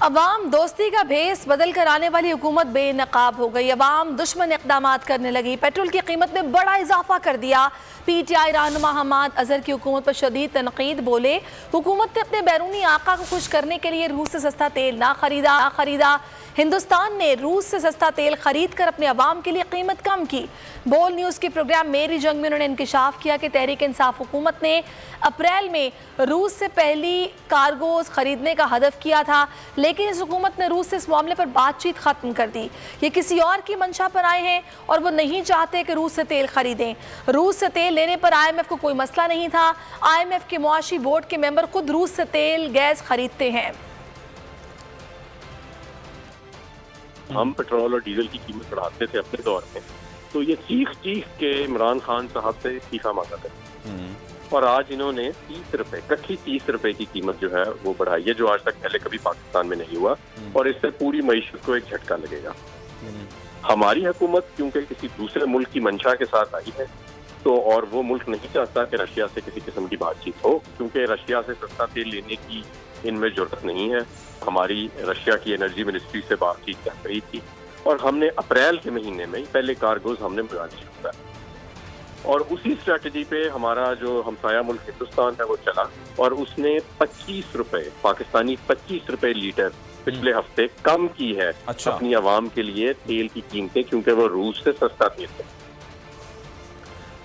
अवाम दोस्ती का भेस बदल कर आने वाली हुकूमत बेनकाब हो गई। अवाम दुश्मन इक़दामात करने लगी। पेट्रोल की कीमत में बड़ा इजाफा कर दिया। PTI रहनुमा हमाद अजहर की हुकूमत पर शदीद तनकीद। बोले हुकूमत ने अपने बैरूनी आका को खुश करने के लिए रूस से सस्ता तेल ना खरीदा। हिंदुस्तान ने रूस से सस्ता तेल खरीद कर अपने अवाम के लिए कीमत कम की। बोल न्यूज़ के प्रोग्राम मेरी जंग में उन्होंने इंकशाफ किया कि तहरीक इंसाफ हुकूमत ने अप्रैल में रूस से पहली कार्गोज खरीदने का हदफ किया था, लेकिन इस हुकूमत ने रूस से इस मामले पर बातचीत ख़त्म कर दी। ये किसी और की मंशा पर आए हैं और वो नहीं चाहते कि रूस से तेल खरीदें। रूस से तेल लेने पर IMF को कोई मसला नहीं था। IMF के मुआशी बोर्ड के मेंबर खुद रूस से तेल गैस खरीदते हैं। हम पेट्रोल और डीजल की कीमत बढ़ाते थे अपने दौर में, तो ये चीख के इमरान खान साहब से इस्तीफा मांगा था और आज इन्होंने 30 रुपए, कट्ठी 30 रुपए की कीमत जो है वो बढ़ाई है, जो आज तक पहले कभी पाकिस्तान में नहीं हुआ और इससे पूरी मईशत को एक झटका लगेगा। हमारी हुकूमत क्योंकि किसी दूसरे मुल्क की मंशा के साथ आई है, तो और वो मुल्क नहीं चाहता कि रशिया से किसी किस्म की बातचीत हो, क्योंकि रशिया से सस्ता तेल लेने की इनमें जरूरत नहीं है। हमारी रशिया की एनर्जी मिनिस्ट्री से बातचीत कर रही थी और हमने अप्रैल के महीने में पहले कार्गोज हमने मंगाने शुरू किया और उसी स्ट्रेटजी पे हमारा जो हमसाया मुल्क हिंदुस्तान है वो चला और उसने 25 रुपए पाकिस्तानी 25 रुपए लीटर पिछले हफ्ते कम की है अपनी आवाम के लिए तेल की कीमतें, क्योंकि वो रूस से सस्ता तेल है।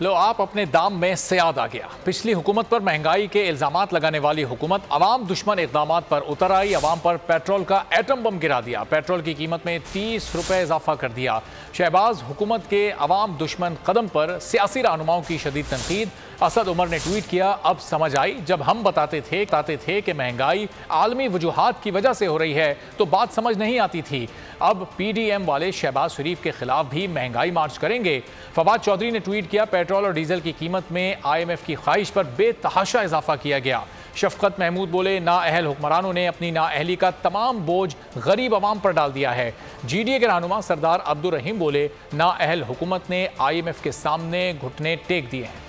लो आप अपने दाम में सियाद आ गया। पिछली हुकूमत पर महंगाई के इल्जामात लगाने वाली हुकूमत अवाम दुश्मन इक़दामात पर उतर आई। अवाम पर पेट्रोल का एटम बम गिरा दिया। पेट्रोल की कीमत में 30 रुपए इजाफा कर दिया। शहबाज हुकूमत के अवाम दुश्मन कदम पर सियासी रहनुमाओं की शदीद तनकीद। असद उमर ने ट्वीट किया, अब समझ आई जब हम बताते थे कि महंगाई आलमी वजूहात की वजह से हो रही है तो बात समझ नहीं आती थी। अब PDM वाले शहबाज शरीफ के खिलाफ भी महंगाई मार्च करेंगे। फवाद चौधरी ने ट्वीट किया, पेट्रोल और डीजल की कीमत में IMF की ख्वाहिश पर बेतहाशा इजाफा किया गया। शफकत महमूद बोले, नाअहल हुक्मरानों ने अपनी नाअहली का तमाम बोझ गरीब अवाम पर डाल दिया है। GDA के रहनुमा सरदार अब्दुल रहीम बोले, नाअहल हुकूमत ने IMF के सामने घुटने टेक दिए हैं।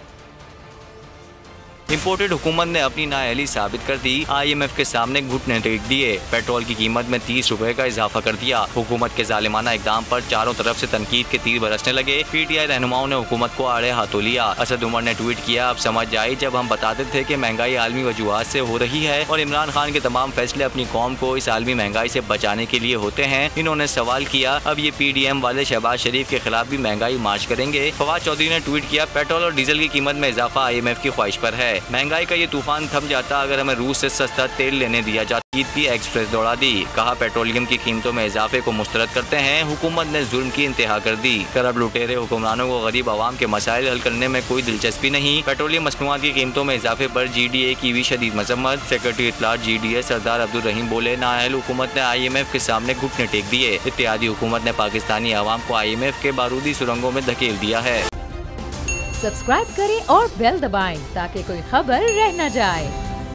इम्पोर्टेड हुकूमत ने अपनी नाअहली साबित कर दी, IMF के सामने घुटने टेक दिए। पेट्रोल की कीमत में 30 रुपए का इजाफा कर दिया। हुकूमत के जालिमाना इकदाम पर चारों तरफ से तनकीद के तीर बरसने लगे। PTI रहनुमाओं ने हुकूमत को आड़े हाथों लिया। असद उमर ने ट्वीट किया, अब समझ आई जब हम बताते थे कि महंगाई आलमी वजूहात से हो रही है और इमरान खान के तमाम फैसले अपनी कौम को इस आलमी महंगाई से बचाने के लिए होते हैं। इन्होंने सवाल किया, अब ये PDM वाले शहबाज शरीफ के खिलाफ भी महंगाई मार्च करेंगे। फवाद चौधरी ने ट्वीट किया, पेट्रोल और डीजल की कीमत में इजाफा IMF की ख्वाहिश पर है। महंगाई का ये तूफान थम जाता अगर हमें रूस से सस्ता तेल लेने दिया जाता। ईद की एक्सप्रेस दौड़ा दी। कहा, पेट्रोलियम की कीमतों में इजाफे को मुस्तरद करते हैं। हुकूमत ने जुल्म की इंतहा कर दी। करब लुटेरे हुक्मरानों को गरीब आवाम के मसाइल हल करने में कोई दिलचस्पी नहीं। पेट्रोलियम मसनूआत की कीमतों में इजाफे पर GDA की भी शदीद मजम्मत। सेक्रेटरी इत्तलात GDA सरदार अब्दुल रहीम बोले, नाअहल हुकूमत ने IMF के सामने घुटने टेक दिए। इत्तेहादी हुकूमत ने पाकिस्तानी आवाम को IMF के बारूदी सुरंगों में धकेल दिया है। सब्सक्राइब करें और बेल दबाएं ताकि कोई खबर रह न जाए।